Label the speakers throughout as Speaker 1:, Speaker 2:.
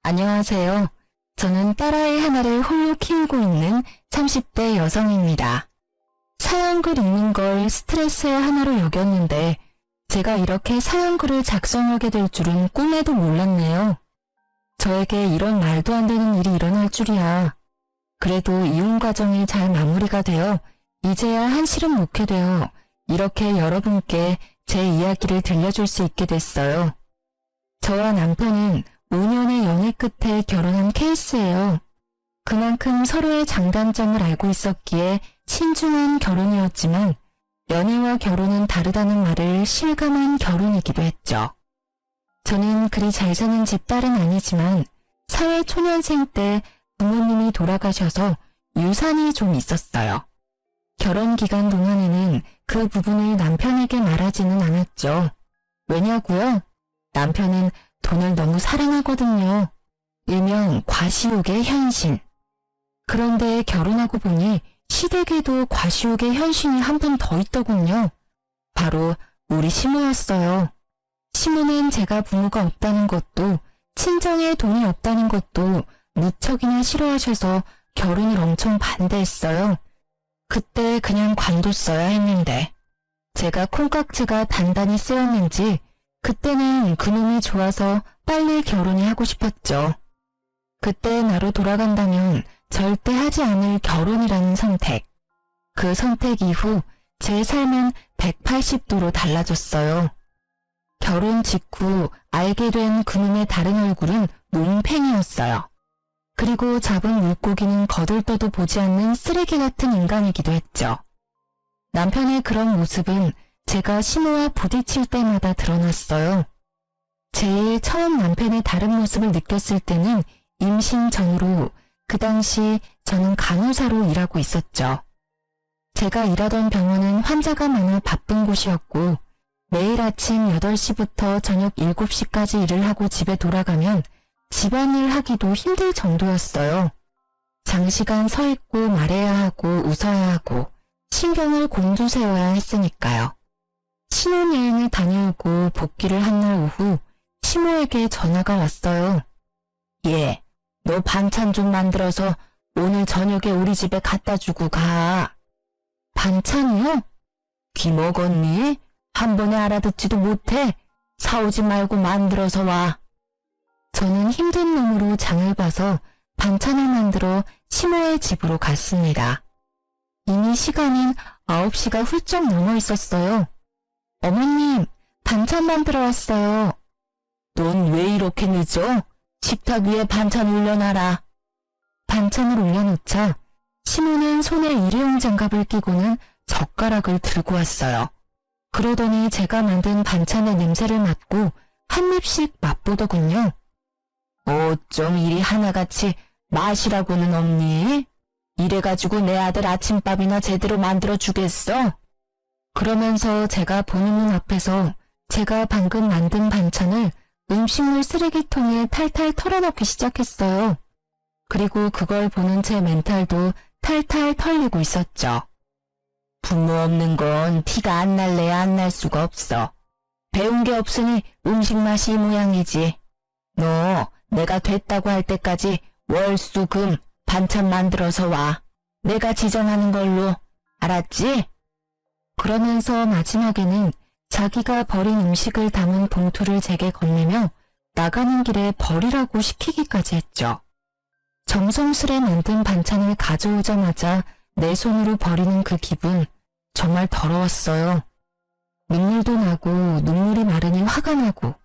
Speaker 1: 안녕하세요. 저는 딸아이 하나를 홀로 키우고 있는 30대 여성입니다. 사연글 읽는 걸 스트레스의 하나로 여겼는데 제가 이렇게 사연글을 작성하게 될 줄은 꿈에도 몰랐네요. 저에게 이런 말도 안 되는 일이 일어날 줄이야. 그래도 이혼 과정이 잘 마무리가 되어 이제야 한시름 놓게 되어 이렇게 여러분께 제 이야기를 들려줄 수 있게 됐어요. 저와 남편은 5년의 연애 끝에 결혼한 케이스예요. 그만큼 서로의 장단점을 알고 있었기에 신중한 결혼이었지만 연애와 결혼은 다르다는 말을 실감한 결혼이기도 했죠. 저는 그리 잘 사는 집 딸은 아니지만 사회 초년생 때 부모님이 돌아가셔서 유산이 좀 있었어요. 결혼 기간 동안에는 그 부분을 남편에게 말하지는 않았죠. 왜냐고요? 남편은 돈을 너무 사랑하거든요. 일명 과시욕의 현신. 그런데 결혼하고 보니 시댁에도 과시욕의 현신이 한 분 더 있더군요. 바로 우리 시모였어요. 시모는 제가 부모가 없다는 것도 친정에 돈이 없다는 것도 무척이나 싫어하셔서 결혼을 엄청 반대했어요. 그때 그냥 관뒀어야 했는데 제가 콩깍지가 단단히 쓰였는지 그때는 그놈이 좋아서 빨리 결혼이 하고 싶었죠. 그때 나로 돌아간다면 절대 하지 않을 결혼이라는 선택. 그 선택 이후 제 삶은 180도로 달라졌어요. 결혼 직후 알게 된 그놈의 다른 얼굴은 논팽이였어요. 그리고 잡은 물고기는 거들떠도 보지 않는 쓰레기 같은 인간이기도 했죠. 남편의 그런 모습은 제가 시모와 부딪힐 때마다 드러났어요. 제일 처음 남편의 다른 모습을 느꼈을 때는 임신 전으로 그 당시 저는 간호사로 일하고 있었죠. 제가 일하던 병원은 환자가 많아 바쁜 곳이었고 매일 아침 8시부터 저녁 7시까지 일을 하고 집에 돌아가면 집안일 하기도 힘들 정도였어요. 장시간 서 있고 말해야 하고 웃어야 하고 신경을 곤두세워야 했으니까요. 신혼여행을 다녀오고 복귀를 한 날 오후 시모에게 전화가 왔어요. 얘, 너 반찬 좀 만들어서 오늘 저녁에 우리 집에 갖다 주고 가. 반찬이요? 귀 먹었니? 한 번에 알아듣지도 못해. 사오지 말고 만들어서 와. 저는 힘든 놈으로 장을 봐서 반찬을 만들어 시모의 집으로 갔습니다. 이미 시간인 9시가 훌쩍 넘어 있었어요. 어머님, 반찬 만들어 왔어요. 넌 왜 이렇게 늦어? 식탁 위에 반찬 올려놔라. 반찬을 올려놓자 시모는 손에 일회용 장갑을 끼고는 젓가락을 들고 왔어요. 그러더니 제가 만든 반찬의 냄새를 맡고 한 입씩 맛보더군요. 어쩜 이리 하나같이 맛이라고는 없니? 이래가지고 내 아들 아침밥이나 제대로 만들어 주겠어? 그러면서 제가 보는 눈 앞에서 제가 방금 만든 반찬을 음식물 쓰레기통에 탈탈 털어넣기 시작했어요. 그리고 그걸 보는 제 멘탈도 탈탈 털리고 있었죠. 부모 없는 건 티가 안 날래야 안 날 수가 없어. 배운 게 없으니 음식 맛이 이 모양이지. 너 내가 됐다고 할 때까지 월, 수, 금 반찬 만들어서 와. 내가 지정하는 걸로. 알았지? 그러면서 마지막에는 자기가 버린 음식을 담은 봉투를 제게 건네며 나가는 길에 버리라고 시키기까지 했죠. 정성스레 만든 반찬을 가져오자마자 내 손으로 버리는 그 기분 정말 더러웠어요. 눈물도 나고 눈물이 마르니 화가 나고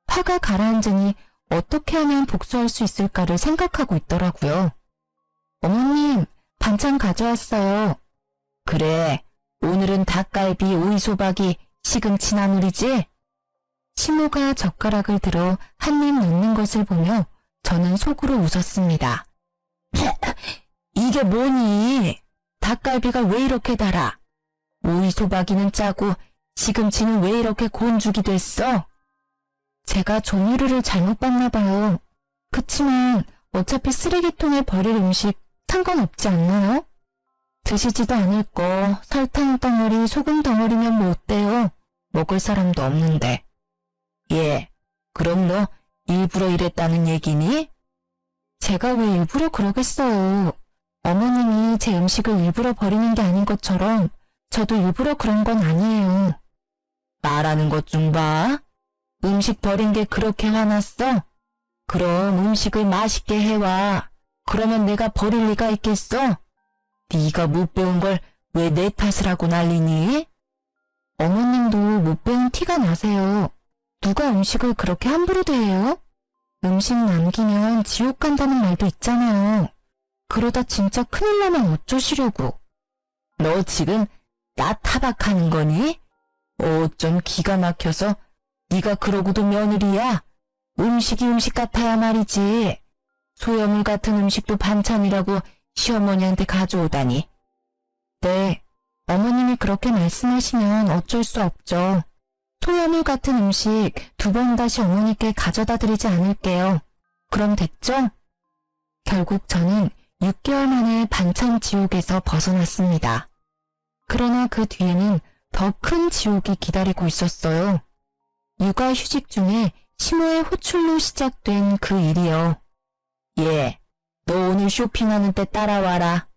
Speaker 1: 화가 가라앉으니 어떻게 하면 복수할 수 있을까를 생각하고 있더라고요. 어머님, 반찬 가져왔어요. 그래, 오늘은 닭갈비, 오이소박이, 시금치 나물이지? 시모가 젓가락을 들어 한 입 넣는 것을 보며 저는 속으로 웃었습니다. 이게 뭐니? 닭갈비가 왜 이렇게 달아? 오이소박이는 짜고 시금치는 왜 이렇게 곤죽이 됐어? 제가 조미료를 잘못 봤나 봐요. 그치만 어차피 쓰레기통에 버릴 음식 상관없지 않나요? 드시지도 않을 거 설탕 덩어리, 소금 덩어리면 뭐 어때요? 먹을 사람도 없는데. 예, 그럼 너 일부러 이랬다는 얘기니? 제가 왜 일부러 그러겠어요. 어머님이 제 음식을 일부러 버리는 게 아닌 것처럼 저도 일부러 그런 건 아니에요. 말하는 것 좀 봐. 음식 버린 게 그렇게 화났어? 그럼 음식을 맛있게 해와. 그러면 내가 버릴 리가 있겠어? 네가 못 배운 걸 왜 내 탓을 하고 난리니? 어머님도 못 배운 티가 나세요. 누가 음식을 그렇게 함부로 대해요? 음식 남기면 지옥 간다는 말도 있잖아요. 그러다 진짜 큰일 나면 어쩌시려고. 너 지금 나 타박하는 거니? 좀 기가 막혀서 네가 그러고도 며느리야? 음식이 음식 같아야 말이지. 소염물 같은 음식도 반찬이라고 시어머니한테 가져오다니. 네, 어머님이 그렇게 말씀하시면 어쩔 수 없죠. 소염물 같은 음식 2번 다시 어머니께 가져다 드리지 않을게요. 그럼 됐죠? 결국 저는 6개월 만에 반찬 지옥에서 벗어났습니다. 그러나 그 뒤에는 더 큰 지옥이 기다리고 있었어요. 육아휴직 중에 시모의 호출로 시작된 그 일이요. 너 오늘 쇼핑하는 때 따라와라.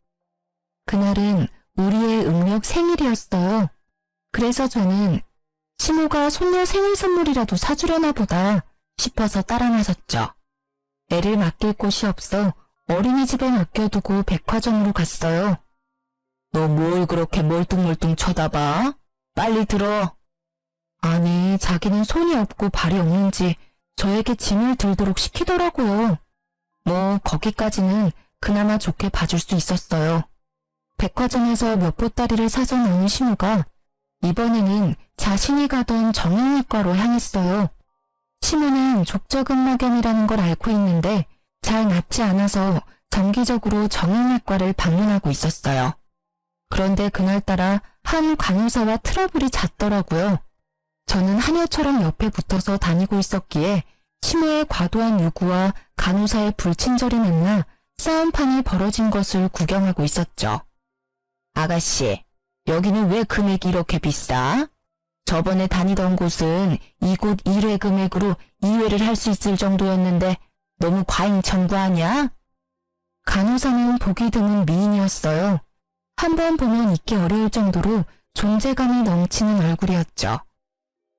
Speaker 1: 그날은 우리의 음력 생일이었어요. 그래서 저는 시모가 손녀 생일 선물이라도 사주려나 보다 싶어서 따라 나섰죠. 애를 맡길 곳이 없어 어린이집에 맡겨두고 백화점으로 갔어요. 너 뭘 그렇게 멀뚱멀뚱 쳐다봐? 빨리 들어. 아니, 자기는 손이 없고 발이 없는지 저에게 짐을 들도록 시키더라고요. 거기까지는 그나마 좋게 봐줄 수 있었어요. 백화점에서 몇 보따리를 사서 나온 시모가 이번에는 자신이 가던 정형외과로 향했어요. 시모는 족저근막염이라는 걸 앓고 있는데 잘 낫지 않아서 정기적으로 정형외과를 방문하고 있었어요. 그런데 그날따라 한 간호사와 트러블이 잦더라고요. 저는 하녀처럼 옆에 붙어서 다니고 있었기에 시모의 과도한 요구와 간호사의 불친절이 만나 싸움판이 벌어진 것을 구경하고 있었죠. 아가씨, 여기는 왜 금액이 이렇게 비싸? 저번에 다니던 곳은 이곳 1회 금액으로 2회를 할 수 있을 정도였는데 너무 과잉 청구 아니야? 간호사는 보기 드문 미인이었어요. 한 번 보면 잊기 어려울 정도로 존재감이 넘치는 얼굴이었죠.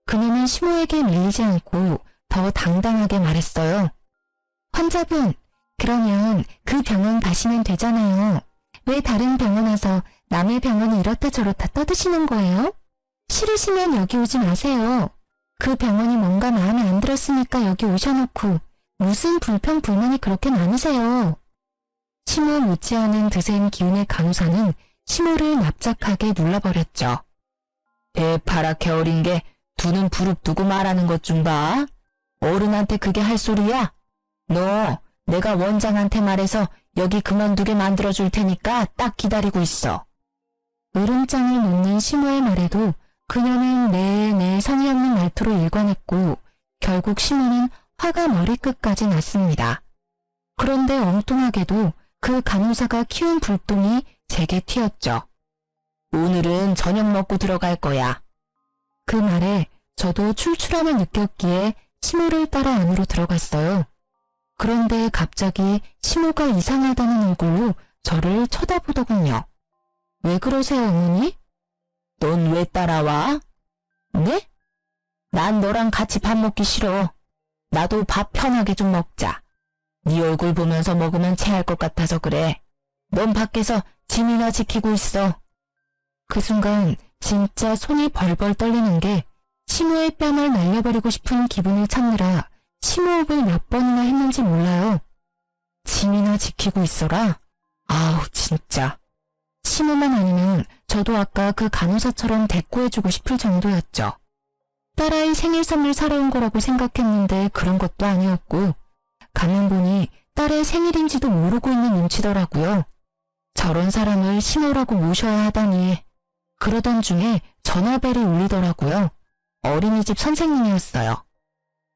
Speaker 1: 그녀는 시모에게 밀리지 않고 더 당당하게 말했어요. 환자분, 그러면 그 병원 가시면 되잖아요. 왜 다른 병원 와서 남의 병원이 이렇다 저렇다 떠드시는 거예요? 싫으시면 여기 오지 마세요. 그 병원이 뭔가 마음에 안 들었으니까 여기 오셔놓고 무슨 불평불만이 그렇게 많으세요. 시모 못지않은 드센 기운의 간호사는 시모를 납작하게 눌러버렸죠. 배 파랗게 어린 게 두 눈 부릅뜨고 말하는 것 좀 봐. 어른한테 그게 할 소리야? 너 내가 원장한테 말해서 여기 그만두게 만들어줄 테니까 딱 기다리고 있어. 으름장을 놓는 시모의 말에도 그녀는 네 성의 없는 말투로 일관했고 결국 시모는 화가 머리끝까지 났습니다. 그런데 엉뚱하게도 그 간호사가 키운 불똥이 제게 튀었죠. 오늘은 저녁 먹고 들어갈 거야. 그 말에 저도 출출함을 느꼈기에 시모를 따라 안으로 들어갔어요. 그런데 갑자기 시모가 이상하다는 얼굴로 저를 쳐다보더군요. 왜 그러세요, 어머니? 넌 왜 따라와? 네? 난 너랑 같이 밥 먹기 싫어. 나도 밥 편하게 좀 먹자. 네 얼굴 보면서 먹으면 체할 것 같아서 그래. 넌 밖에서 짐이나 지키고 있어. 그 순간 진짜 손이 벌벌 떨리는 게 시모의 뺨을 날려버리고 싶은 기분을 참느라 심호흡을 몇 번이나 했는지 몰라요. 짐이나 지키고 있어라? 아우 진짜. 시모만 아니면 저도 아까 그 간호사처럼 대꾸해주고 싶을 정도였죠. 딸아이 생일 선물 사러 온 거라고 생각했는데 그런 것도 아니었고 가면 보니 딸의 생일인지도 모르고 있는 눈치더라고요. 저런 사람을 시모라고 모셔야 하다니. 그러던 중에 전화벨이 울리더라고요. 어린이집 선생님이었어요.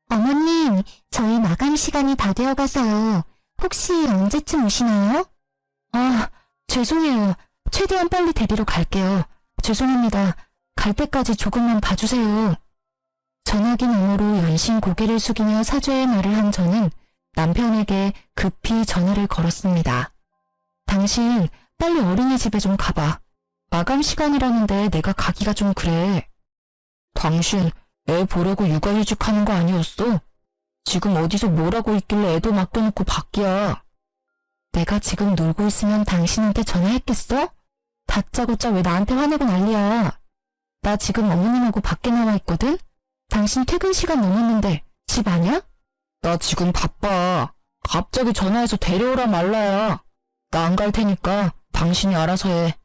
Speaker 1: 어머님, 저희 마감 시간이 다 되어가서요. 혹시 언제쯤 오시나요? 아, 죄송해요. 최대한 빨리 데리러 갈게요. 죄송합니다. 갈 때까지 조금만 봐주세요. 전화기 너머로 연신 고개를 숙이며 사죄의 말을 한 저는 남편에게 급히 전화를 걸었습니다. 당신 빨리 어린이집에 좀 가봐. 마감 시간이라는데 내가 가기가 좀 그래. 당신 애 보려고 육아휴직 하는 거 아니었어? 지금 어디서 뭐라고 있길래 애도 맡겨놓고 밖이야. 내가 지금 놀고 있으면 당신한테 전화했겠어? 다짜고짜 왜 나한테 화내고 난리야. 나 지금 어머님하고 밖에 나와 있거든? 당신 퇴근 시간 넘었는데 집 아냐? 나 지금 바빠. 갑자기 전화해서 데려오라 말라야. 나 안 갈 테니까 당신이 알아서 해.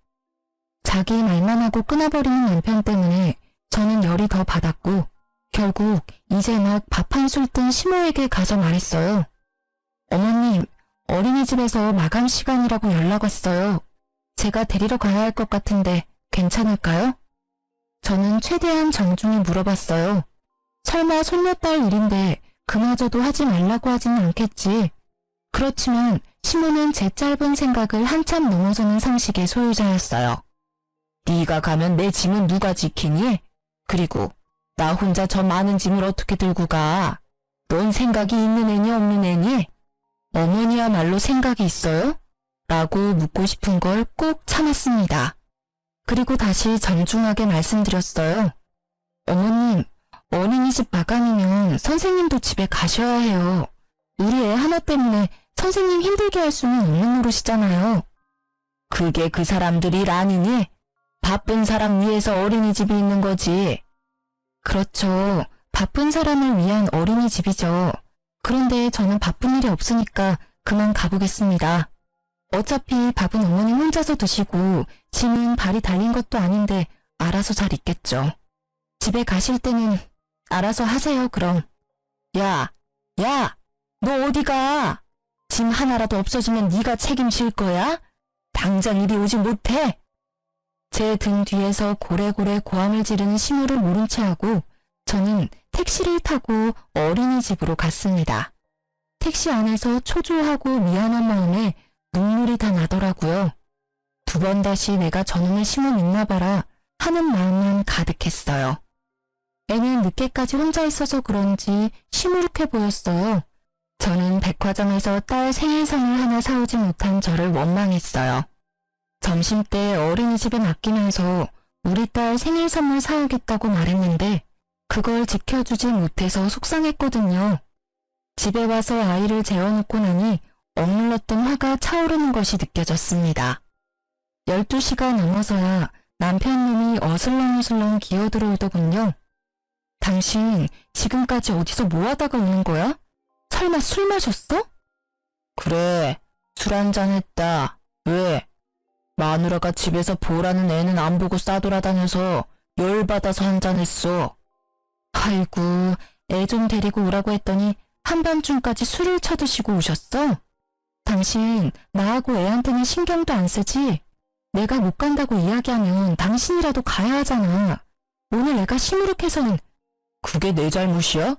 Speaker 1: 자기 말만 하고 끊어버리는 남편 때문에 저는 열이 더 받았고 결국 이제 막 밥 한 술 뜬 시모에게 가서 말했어요. 어머님, 어린이집에서 마감 시간이라고 연락 왔어요. 제가 데리러 가야 할 것 같은데 괜찮을까요? 저는 최대한 정중히 물어봤어요. 설마 손녀딸 일인데 그마저도 하지 말라고 하지는 않겠지. 그렇지만 시모는 제 짧은 생각을 한참 넘어서는 상식의 소유자였어요. 네가 가면 내 짐은 누가 지키니? 그리고 나 혼자 저 많은 짐을 어떻게 들고 가? 넌 생각이 있는 애니 없는 애니? 어머니야말로 생각이 있어요? 라고 묻고 싶은 걸 꼭 참았습니다. 그리고 다시 정중하게 말씀드렸어요. 어머님, 어린이집 마감이면 선생님도 집에 가셔야 해요. 우리 애 하나 때문에 선생님 힘들게 할 수는 없는 노릇이잖아요. 그게 그 사람들 일 아니니? 바쁜 사람 위해서 어린이집이 있는 거지. 그렇죠. 바쁜 사람을 위한 어린이집이죠. 그런데 저는 바쁜 일이 없으니까 그만 가보겠습니다. 어차피 밥은 어머님 혼자서 드시고 짐은 발이 달린 것도 아닌데 알아서 잘 있겠죠. 집에 가실 때는 알아서 하세요, 그럼. 야, 너 어디 가? 짐 하나라도 없어지면 네가 책임질 거야? 당장 이리 오지 못해? 제 등 뒤에서 고래고래 고함을 지르는 시모를 모른 채 하고 저는 택시를 타고 어린이집으로 갔습니다. 택시 안에서 초조하고 미안한 마음에 눈물이 다 나더라고요. 두 번 다시 내가 저놈의 시모 믿나 봐라 하는 마음만 가득했어요. 애는 늦게까지 혼자 있어서 그런지 시무룩해 보였어요. 저는 백화점에서 딸 생일 선물 하나 사오지 못한 저를 원망했어요. 점심때 어린이집에 맡기면서 우리 딸 생일 선물 사오겠다고 말했는데 그걸 지켜주지 못해서 속상했거든요. 집에 와서 아이를 재워놓고 나니 억눌렀던 화가 차오르는 것이 느껴졌습니다. 12시가 넘어서야 남편놈이 어슬렁어슬렁 기어들어오더군요. 당신 지금까지 어디서 뭐하다가 오는 거야? 설마 술 마셨어? 그래, 술 한잔 했다. 왜? 마누라가 집에서 보라는 애는 안 보고 싸돌아다녀서 열받아서 한잔 했어. 아이고, 애 좀 데리고 오라고 했더니 한밤중까지 술을 쳐드시고 오셨어? 당신 나하고 애한테는 신경도 안 쓰지? 내가 못 간다고 이야기하면 당신이라도 가야 하잖아. 오늘 애가 시무룩해서는 그게 내 잘못이야?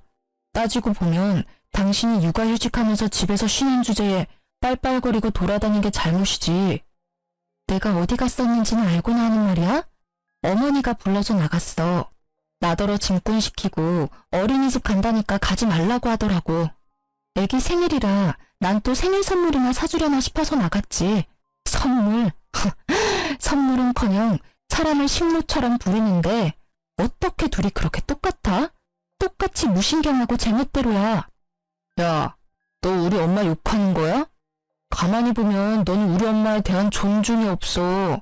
Speaker 1: 따지고 보면 당신이 육아휴직하면서 집에서 쉬는 주제에 빨빨거리고 돌아다닌 게 잘못이지. 내가 어디 갔었는지는 알고나 하는 말이야? 어머니가 불러서 나갔어. 나더러 짐꾼시키고 어린이집 간다니까 가지 말라고 하더라고. 애기 생일이라 난 또 생일 선물이나 사주려나 싶어서 나갔지. 선물? 선물은커녕 사람을 식물처럼 부리는데 어떻게 둘이 그렇게 똑같아? 똑같이 무신경하고 제멋대로야. 야, 너 우리 엄마 욕하는 거야? 가만히 보면 너는 우리 엄마에 대한 존중이 없어.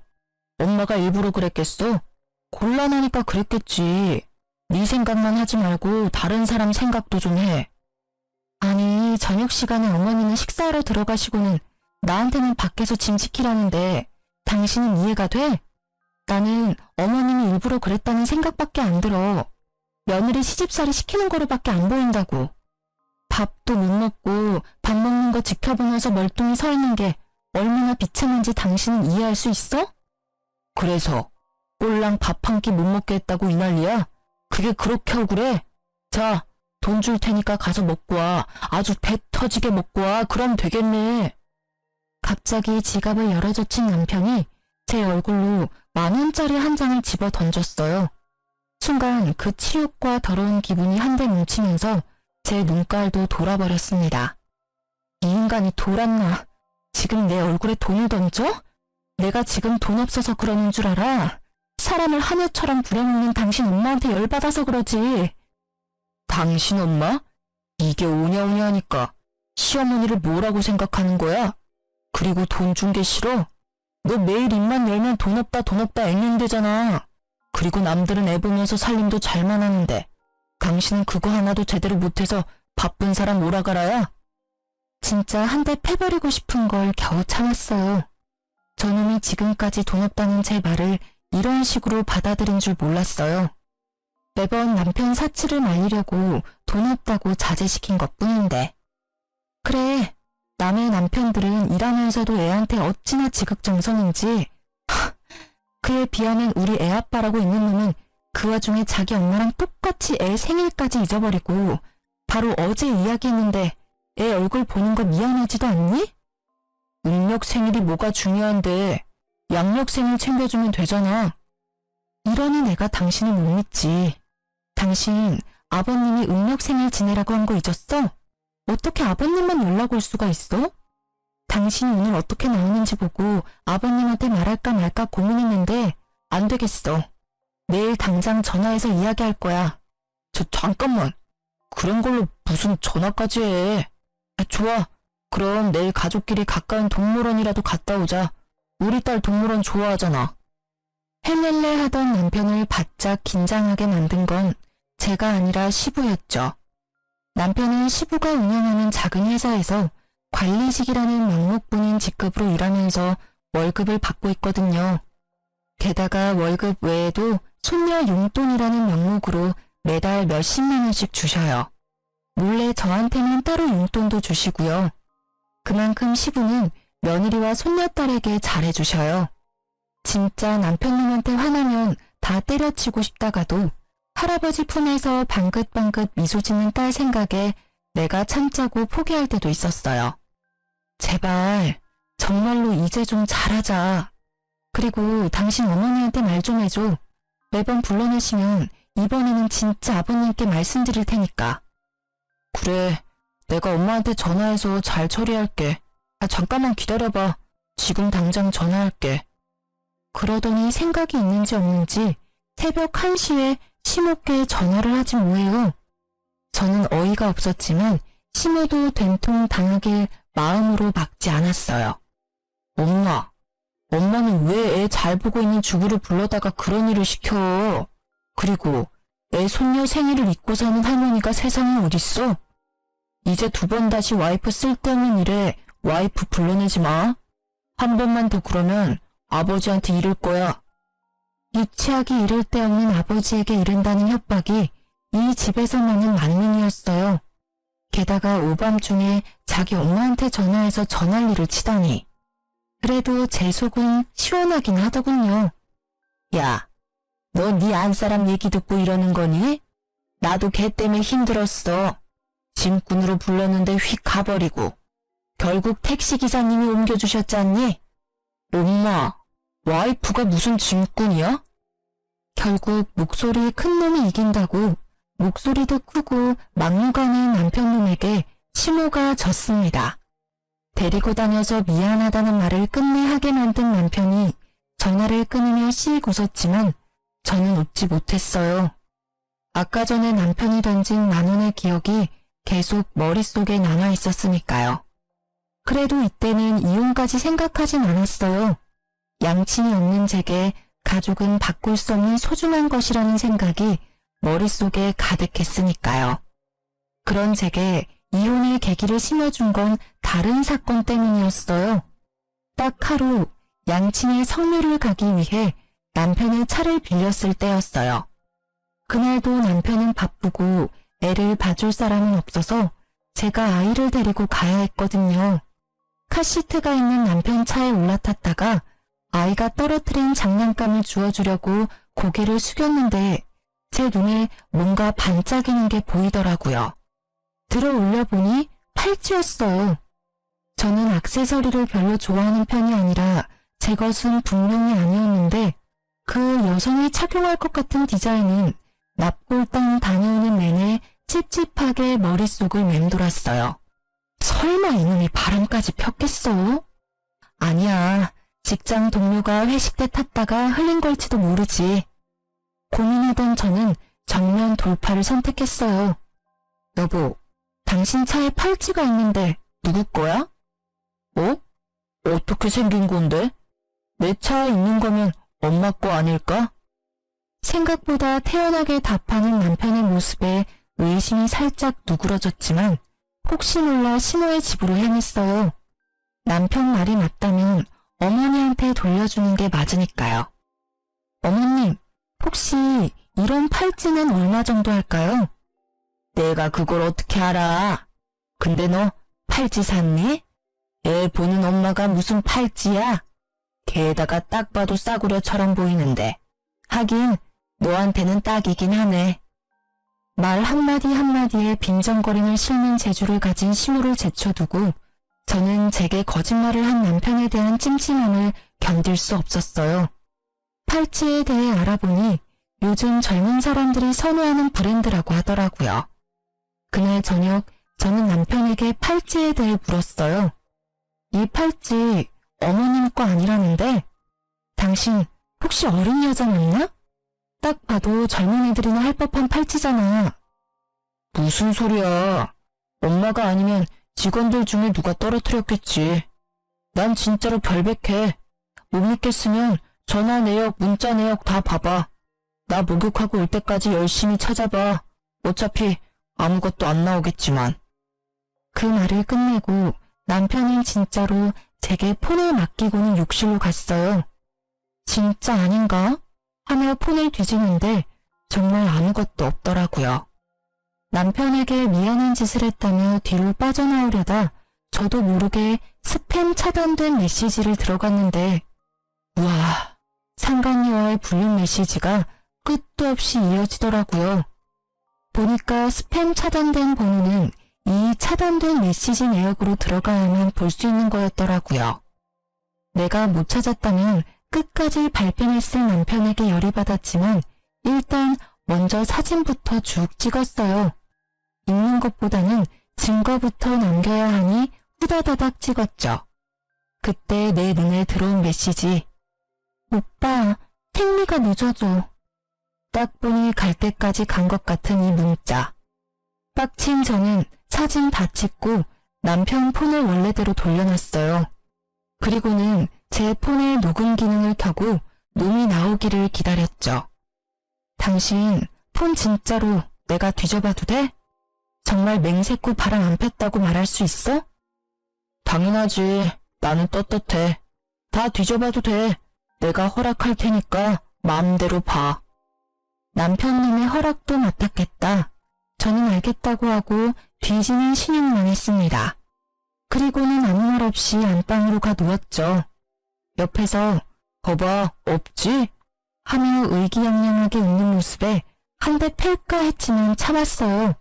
Speaker 1: 엄마가 일부러 그랬겠어? 곤란하니까 그랬겠지. 네 생각만 하지 말고 다른 사람 생각도 좀 해. 아니, 저녁 시간에 어머니는 식사하러 들어가시고는 나한테는 밖에서 짐 지키라는데 당신은 이해가 돼? 나는 어머님이 일부러 그랬다는 생각밖에 안 들어. 며느리 시집살이 시키는 거로밖에 안 보인다고. 밥도 못 먹고 밥 먹는 거 지켜보면서 멀뚱히 서 있는 게 얼마나 비참한지 당신은 이해할 수 있어? 그래서 꼴랑 밥 한 끼 못 먹게 했다고 이 난리야? 그게 그렇게 억울해? 자, 돈 줄 테니까 가서 먹고 와. 아주 배 터지게 먹고 와. 그럼 되겠네. 갑자기 지갑을 열어젖힌 남편이 제 얼굴로 10,000원짜리 한 장을 집어 던졌어요. 순간 그 치욕과 더러운 기분이 한데 뭉치면서 제 눈깔도 돌아버렸습니다. 이 인간이 돌았나? 지금 내 얼굴에 돈을 던져? 내가 지금 돈 없어서 그러는 줄 알아? 사람을 하늘처럼 부려먹는 당신 엄마한테 열받아서 그러지. 당신 엄마? 이게 오냐오냐 하니까 시어머니를 뭐라고 생각하는 거야? 그리고 돈 준 게 싫어? 너 매일 입만 열면 돈 없다 앵앵대잖아. 그리고 남들은 애 보면서 살림도 잘만 하는데 당신은 그거 하나도 제대로 못해서 바쁜 사람 오라가라야? 진짜 한 대 패버리고 싶은 걸 겨우 참았어요. 저놈이 지금까지 돈 없다는 제 말을 이런 식으로 받아들인 줄 몰랐어요. 매번 남편 사치를 말리려고 돈 없다고 자제시킨 것뿐인데. 그래, 남의 남편들은 일하면서도 애한테 어찌나 지극정성인지. 그에 비하면 우리 애 아빠라고 있는 놈은 그 와중에 자기 엄마랑 똑같이 애 생일까지 잊어버리고 바로 어제 이야기했는데 애 얼굴 보는 거 미안하지도 않니? 음력 생일이 뭐가 중요한데 양력 생일 챙겨주면 되잖아. 이러니 내가 당신을 못 믿지. 당신 아버님이 음력 생일 지내라고 한 거 잊었어? 어떻게 아버님만 연락 올 수가 있어? 당신이 오늘 어떻게 나오는지 보고 아버님한테 말할까 말까 고민했는데 안 되겠어. 내일 당장 전화해서 이야기할 거야. 잠깐만. 그런 걸로 무슨 전화까지 해. 좋아. 그럼 내일 가족끼리 가까운 동물원이라도 갔다 오자. 우리 딸 동물원 좋아하잖아. 헬렐레 하던 남편을 바짝 긴장하게 만든 건 제가 아니라 시부였죠. 남편은 시부가 운영하는 작은 회사에서 관리직이라는 명목뿐인 직급으로 일하면서 월급을 받고 있거든요. 게다가 월급 외에도 손녀 용돈이라는 명목으로 매달 몇십만 원씩 주셔요. 몰래 저한테는 따로 용돈도 주시고요. 그만큼 시부는 며느리와 손녀딸에게 잘해주셔요. 진짜 남편놈한테 화나면 다 때려치고 싶다가도 할아버지 품에서 방긋방긋 미소 짓는 딸 생각에 내가 참자고 포기할 때도 있었어요. 제발 정말로 이제 좀 잘하자. 그리고 당신 어머니한테 말 좀 해줘. 매번 불러내시면 이번에는 진짜 아버님께 말씀드릴 테니까. 그래, 내가 엄마한테 전화해서 잘 처리할게. 잠깐만 기다려봐. 지금 당장 전화할게. 그러더니 생각이 있는지 없는지 새벽 1시에 시모께 전화를 하지 뭐예요. 저는 어이가 없었지만 시모도 된통 당하길 마음으로 막지 않았어요. 엄마는 왜 애 잘 보고 있는 주부를 불러다가 그런 일을 시켜? 그리고 애 손녀 생일을 잊고 사는 할머니가 세상에 어딨어? 이제 2번 다시 와이프 쓸데없는 일에 와이프 불러내지 마. 한 번만 더 그러면 아버지한테 이를 거야. 유치하기 이를 데 없는 아버지에게 이른다는 협박이 이 집에서만은 만능이었어요. 게다가 오밤중에 자기 엄마한테 전화해서 전화리를 치다니. 그래도 제 속은 시원하긴 하더군요. 야, 너 네 안사람 얘기 듣고 이러는 거니? 나도 걔 때문에 힘들었어. 짐꾼으로 불렀는데 휙 가버리고 결국 택시기사님이 옮겨주셨잖니? 엄마, 와이프가 무슨 짐꾼이야? 결국 목소리 큰 놈이 이긴다고 목소리도 크고 막무가내인 남편놈에게 시모가 졌습니다. 데리고 다녀서 미안하다는 말을 끝내 하게 만든 남편이 전화를 끊으며 씩 웃었지만 저는 웃지 못했어요. 아까 전에 남편이 던진 10,000원의 기억이 계속 머릿속에 남아 있었으니까요. 그래도 이때는 이혼까지 생각하진 않았어요. 양친이 없는 제게 가족은 바꿀 수 없는 소중한 것이라는 생각이 머릿속에 가득했으니까요. 그런 제게 이혼의 계기를 심어준 건 다른 사건 때문이었어요. 딱 하루 양친의 성묘를 가기 위해 남편의 차를 빌렸을 때였어요. 그날도 남편은 바쁘고 애를 봐줄 사람은 없어서 제가 아이를 데리고 가야 했거든요. 카시트가 있는 남편 차에 올라탔다가 아이가 떨어뜨린 장난감을 주워주려고 고개를 숙였는데 제 눈에 뭔가 반짝이는 게 보이더라고요. 들어 올려보니 팔찌였어요. 저는 액세서리를 별로 좋아하는 편이 아니라 제 것은 분명히 아니었는데 그 여성이 착용할 것 같은 디자인은 납골당 다녀오는 내내 찝찝하게 머릿속을 맴돌았어요. 설마 이놈이 바람까지 폈겠어? 아니야. 직장 동료가 회식 때 탔다가 흘린 걸지도 모르지. 고민하던 저는 정면 돌파를 선택했어요. 여보, 당신 차에 팔찌가 있는데 누구 거야? 어? 어떻게 생긴 건데? 내 차에 있는 거면 엄마 거 아닐까? 생각보다 태연하게 답하는 남편의 모습에 의심이 살짝 누그러졌지만 혹시 몰라 신호의 집으로 향했어요. 남편 말이 맞다면 어머니한테 돌려주는 게 맞으니까요. 어머님, 혹시 이런 팔찌는 얼마 정도 할까요? 내가 그걸 어떻게 알아? 근데 너 팔찌 샀니? 애 보는 엄마가 무슨 팔찌야? 게다가 딱 봐도 싸구려처럼 보이는데. 하긴 너한테는 딱이긴 하네. 말 한마디 한마디에 빈정거림을 싣는 재주를 가진 시모를 제쳐두고 저는 제게 거짓말을 한 남편에 대한 찜찜함을 견딜 수 없었어요. 팔찌에 대해 알아보니 요즘 젊은 사람들이 선호하는 브랜드라고 하더라고요. 그날 저녁 저는 남편에게 팔찌에 대해 물었어요. 이 팔찌 어머님 거 아니라는데? 당신 혹시 어린 여자 맞나? 딱 봐도 젊은 애들이나 할 법한 팔찌잖아. 무슨 소리야. 엄마가 아니면 직원들 중에 누가 떨어뜨렸겠지. 난 진짜로 별백해. 못 믿겠으면 전화 내역, 문자 내역 다 봐봐. 나 목욕하고 올 때까지 열심히 찾아봐. 어차피 아무것도 안 나오겠지만. 그 말을 끝내고 남편은 진짜로 제게 폰을 맡기고는 욕실로 갔어요. 진짜 아닌가? 하며 폰을 뒤지는데 정말 아무것도 없더라고요. 남편에게 미안한 짓을 했다며 뒤로 빠져나오려다 저도 모르게 스팸 차단된 메시지를 들어갔는데 우와, 상간녀와의 불륜 메시지가 끝도 없이 이어지더라고요. 보니까 스팸 차단된 번호는 이 차단된 메시지 내역으로 들어가야만 볼 수 있는 거였더라고요. 내가 못 찾았다면 끝까지 발뺌했을 남편에게 열이 받았지만 일단 먼저 사진부터 쭉 찍었어요. 읽는 것보다는 증거부터 남겨야 하니 후다다닥 찍었죠. 그때 내 눈에 들어온 메시지. 오빠, 택리가 늦어져. 딱 보니 갈 때까지 간 것 같은 이 문자. 빡친 저는 사진 다 찍고 남편 폰을 원래대로 돌려놨어요. 그리고는 제 폰의 녹음 기능을 켜고 놈이 나오기를 기다렸죠. 당신 폰 진짜로 내가 뒤져봐도 돼? 정말 맹세코 바람 안 폈다고 말할 수 있어? 당연하지. 나는 떳떳해. 다 뒤져봐도 돼. 내가 허락할 테니까 마음대로 봐. 남편님의 허락도 맡았겠다. 저는 알겠다고 하고 뒤지는 신용만 했습니다. 그리고는 아무 말 없이 안방으로 가 누웠죠. 옆에서 거봐, 없지? 하며 의기양양하게 웃는 모습에 한 대 팰까 했지만 참았어요.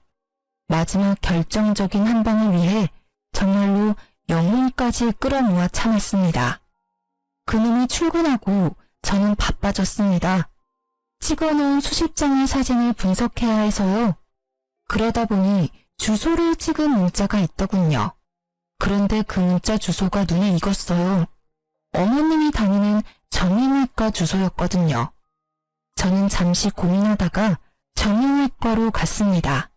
Speaker 1: 마지막 결정적인 한 방을 위해 정말로 영혼까지 끌어모아 참았습니다. 그놈이 출근하고 저는 바빠졌습니다. 찍어놓은 수십 장의 사진을 분석해야 해서요. 그러다 보니 주소를 찍은 문자가 있더군요. 그런데 그 문자 주소가 눈에 익었어요. 어머님이 다니는 정형외과 주소였거든요. 저는 잠시 고민하다가 정형외과로 갔습니다.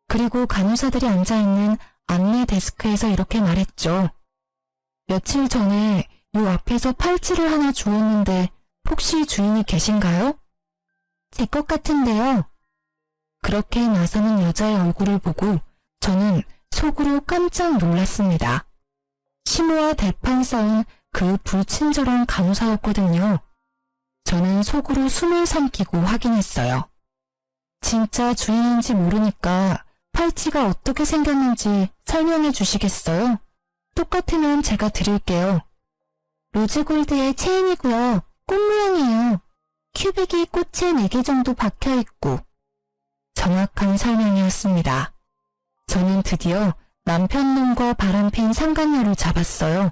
Speaker 1: 그리고 간호사들이 앉아있는 안내 데스크에서 이렇게 말했죠. 며칠 전에 요 앞에서 팔찌를 하나 주웠는데 혹시 주인이 계신가요? 제 것 같은데요. 그렇게 나서는 여자의 얼굴을 보고 저는 속으로 깜짝 놀랐습니다. 시모와 대판 싸운 그 불친절한 간호사였거든요. 저는 속으로 숨을 삼키고 확인했어요. 진짜 주인인지 모르니까 팔찌가 어떻게 생겼는지 설명해 주시겠어요? 똑같으면 제가 드릴게요. 로즈골드의 체인이고요. 꽃 모양이에요. 큐빅이 꽃에 4개 정도 박혀있고. 정확한 설명이었습니다. 저는 드디어 남편 놈과 바람핀 상간녀를 잡았어요.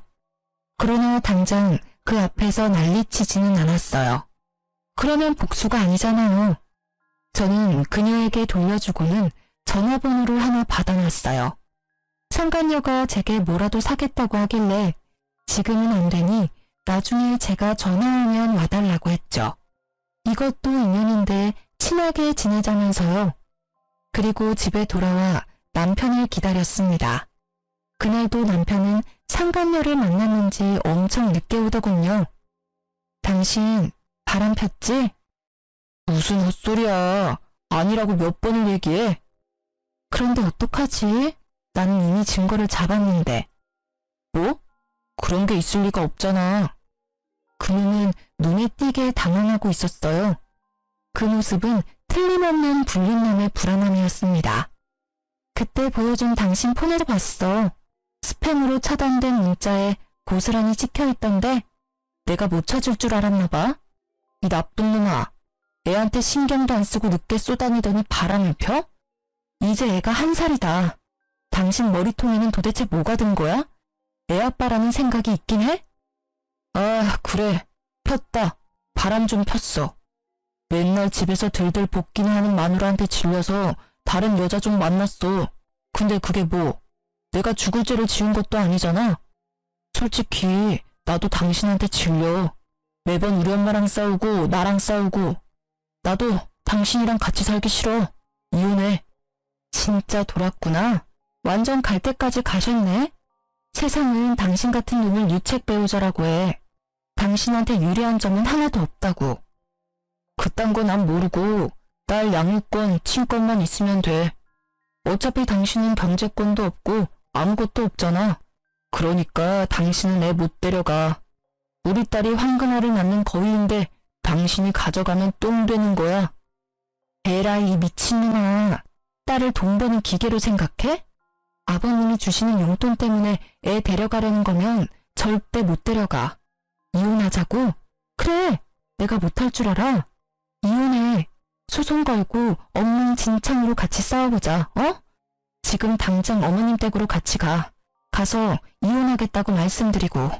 Speaker 1: 그러나 당장 그 앞에서 난리치지는 않았어요. 그러면 복수가 아니잖아요. 저는 그녀에게 돌려주고는 전화번호를 하나 받아놨어요. 상간녀가 제게 뭐라도 사겠다고 하길래 지금은 안 되니 나중에 제가 전화 오면 와달라고 했죠. 이것도 인연인데 친하게 지내자면서요. 그리고 집에 돌아와 남편을 기다렸습니다. 그날도 남편은 상간녀를 만났는지 엄청 늦게 오더군요. 당신 바람 폈지? 무슨 헛소리야. 아니라고 몇 번을 얘기해. 그런데 어떡하지? 나는 이미 증거를 잡았는데. 뭐? 그런 게 있을 리가 없잖아. 그놈은 눈에 띄게 당황하고 있었어요. 그 모습은 틀림없는 불륜남의 불안함이었습니다. 그때 보여준 당신 폰에서 봤어. 스팸으로 차단된 문자에 고스란히 찍혀있던데 내가 못 찾을 줄 알았나 봐. 이 나쁜 놈아. 애한테 신경도 안 쓰고 늦게 쏘다니더니 바람을 펴? 이제 애가 1살이다. 당신 머리통에는 도대체 뭐가 든 거야? 애 아빠라는 생각이 있긴 해? 아, 그래. 폈다. 바람 좀 폈어. 맨날 집에서 들들 볶기는 하는 마누라한테 질려서 다른 여자 좀 만났어. 근데 그게 뭐? 내가 죽을 죄를 지은 것도 아니잖아. 솔직히 나도 당신한테 질려. 매번 우리 엄마랑 싸우고 나랑 싸우고. 나도 당신이랑 같이 살기 싫어. 이혼해. 진짜 돌았구나. 완전 갈 때까지 가셨네. 세상은 당신 같은 놈을 유책 배우자라고 해. 당신한테 유리한 점은 하나도 없다고. 그딴 거 난 모르고 딸 양육권, 친권만 있으면 돼. 어차피 당신은 경제권도 없고 아무것도 없잖아. 그러니까 당신은 애 못 데려가. 우리 딸이 황금알을 낳는 거위인데 당신이 가져가면 똥 되는 거야. 에라이 미친놈아. 딸을 돈 버는 기계로 생각해? 아버님이 주시는 용돈 때문에 애 데려가려는 거면 절대 못 데려가. 이혼하자고? 그래. 내가 못할 줄 알아. 이혼해. 소송 걸고 엉망진창으로 같이 싸워보자. 어? 지금 당장 어머님 댁으로 같이 가. 가서 이혼하겠다고 말씀드리고.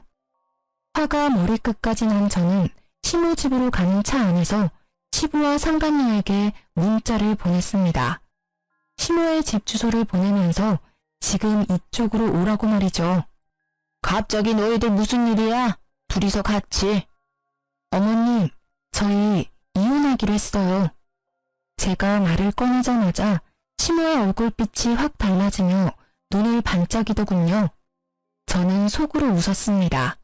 Speaker 1: 화가 머리끝까지 난 저는 시모 집으로 가는 차 안에서 시부와 상간녀에게 문자를 보냈습니다. 시모의 집 주소를 보내면서 지금 이쪽으로 오라고 말이죠. 갑자기 너희들 무슨 일이야? 둘이서 같이. 어머님, 저희 이혼하기로 했어요. 제가 말을 꺼내자마자 시모의 얼굴빛이 확 달라지며 눈을 반짝이더군요. 저는 속으로 웃었습니다.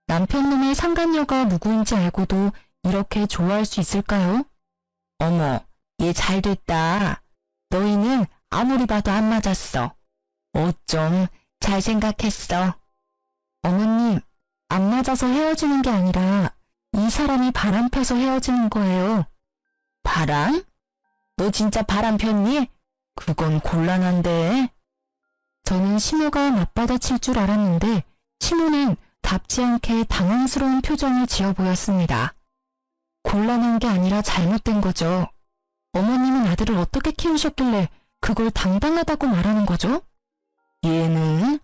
Speaker 1: 남편놈의 상간녀가 누구인지 알고도 이렇게 좋아할 수 있을까요? 어머, 얘 잘됐다. 너희는 아무리 봐도 안 맞았어. 어쩜 잘 생각했어. 어머님, 안 맞아서 헤어지는 게 아니라 이 사람이 바람 펴서 헤어지는 거예요. 바람? 너 진짜 바람 폈니? 그건 곤란한데. 저는 시모가 맞받아칠 줄 알았는데 시모는 답지 않게 당황스러운 표정을 지어 보였습니다. 곤란한 게 아니라 잘못된 거죠. 어머님은 아들을 어떻게 키우셨길래 그걸 당당하다고 말하는 거죠? 얘는?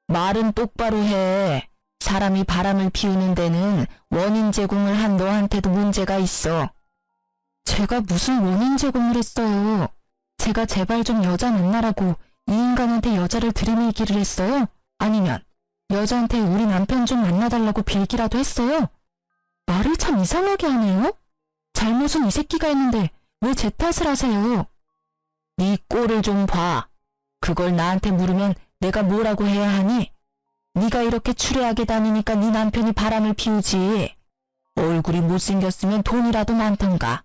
Speaker 1: 말은 똑바로 해. 사람이 바람을 피우는 데는 원인 제공을 한 너한테도 문제가 있어. 제가 무슨 원인 제공을 했어요? 제가 제발 좀 여자 만나라고 이 인간한테 여자를 들이밀기를 했어요? 아니면 여자한테 우리 남편 좀 만나달라고 빌기라도 했어요? 말을 참 이상하게 하네요? 잘못은 이 새끼가 했는데 왜 제 탓을 하세요? 네 꼴을 좀 봐. 그걸 나한테 물으면 내가 뭐라고 해야 하니? 네가 이렇게 추레하게 다니니까 네 남편이 바람을 피우지. 얼굴이 못생겼으면 돈이라도 많던가.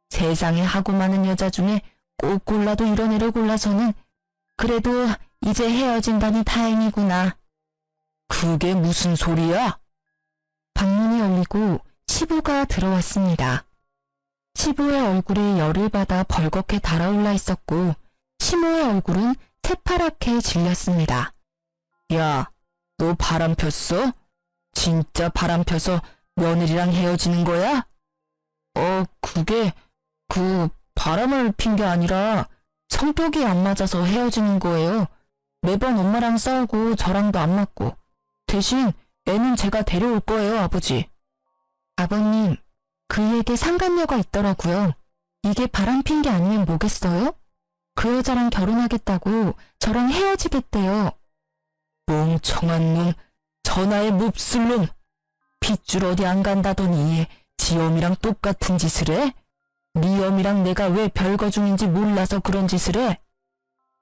Speaker 1: 세상에 하고 많은 여자 중에 꼭 골라도 이런 애를 골라서는 그래도 이제 헤어진다니 다행이구나. 그게 무슨 소리야? 방문이 열리고 시부가 들어왔습니다. 시부의 얼굴이 열을 받아 벌겋게 달아올라 있었고 시모의 얼굴은 새파랗게 질렸습니다. 야, 너 바람 폈어? 진짜 바람 펴서 며느리랑 헤어지는 거야? 그게 바람을 핀 게 아니라 성격이 안 맞아서 헤어지는 거예요. 매번 엄마랑 싸우고 저랑도 안 맞고. 대신 애는 제가 데려올 거예요, 아버지. 아버님, 그에게 상간녀가 있더라고요. 이게 바람 핀 게 아니면 뭐겠어요? 그 여자랑 결혼하겠다고 저랑 헤어지겠대요. 멍청한 놈, 전화에 몹쓸 놈. 핏줄 어디 안 간다더니 지 엄이랑 똑같은 짓을 해? 네 엄이랑 내가 왜 별거 중인지 몰라서 그런 짓을 해?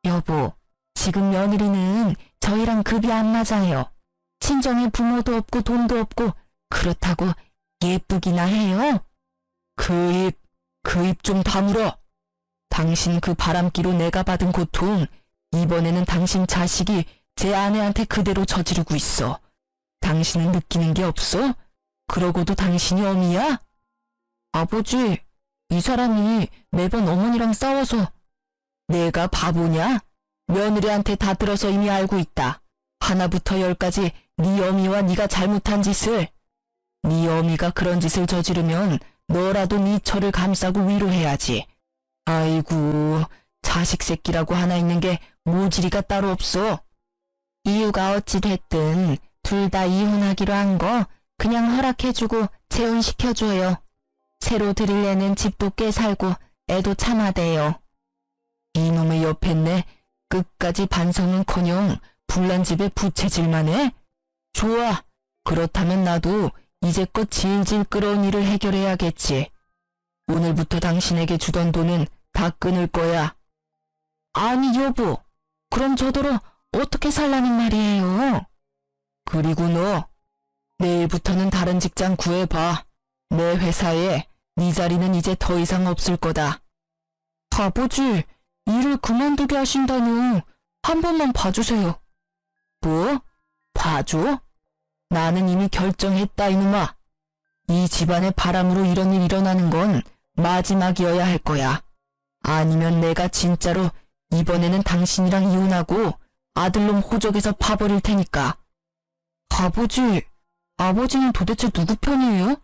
Speaker 1: 여보, 지금 며느리는 저희랑 급이 안 맞아요. 친정에 부모도 없고 돈도 없고 그렇다고 예쁘기나 해요? 그 입 좀 다물어. 당신 그 바람기로 내가 받은 고통, 이번에는 당신 자식이 제 아내한테 그대로 저지르고 있어. 당신은 느끼는 게 없어? 그러고도 당신이 엄이야? 아버지, 이 사람이 매번 어머니랑 싸워서. 내가 바보냐? 며느리한테 다 들어서 이미 알고 있다. 하나부터 열까지 네 어미와 네가 잘못한 짓을. 네 어미가 그런 짓을 저지르면 너라도 네 처를 감싸고 위로해야지. 아이고, 자식 새끼라고 하나 있는 게 모질이가 따로 없어. 이유가 어찌 됐든 둘 다 이혼하기로 한 거 그냥 허락해주고 재혼시켜줘요. 새로 들일 애는 집도 꽤 살고 애도 참아대요. 이놈의 옆했네. 끝까지 반성은커녕 불난 집에 부채질만 해? 좋아. 그렇다면 나도 이제껏 질질 끌어온 일을 해결해야겠지. 오늘부터 당신에게 주던 돈은 다 끊을 거야. 아니 여보, 그럼 저더러 어떻게 살라는 말이에요? 그리고 너, 내일부터는 다른 직장 구해봐. 내 회사에 네 자리는 이제 더 이상 없을 거다. 아버지, 일을 그만두게 하신다뇨. 한 번만 봐주세요. 뭐? 봐줘? 나는 이미 결정했다 이놈아. 이 집안의 바람으로 이런 일 일어나는 건 마지막이어야 할 거야. 아니면 내가 진짜로 이번에는 당신이랑 이혼하고 아들놈 호적에서 파버릴 테니까. 아버지, 아버지는 도대체 누구 편이에요?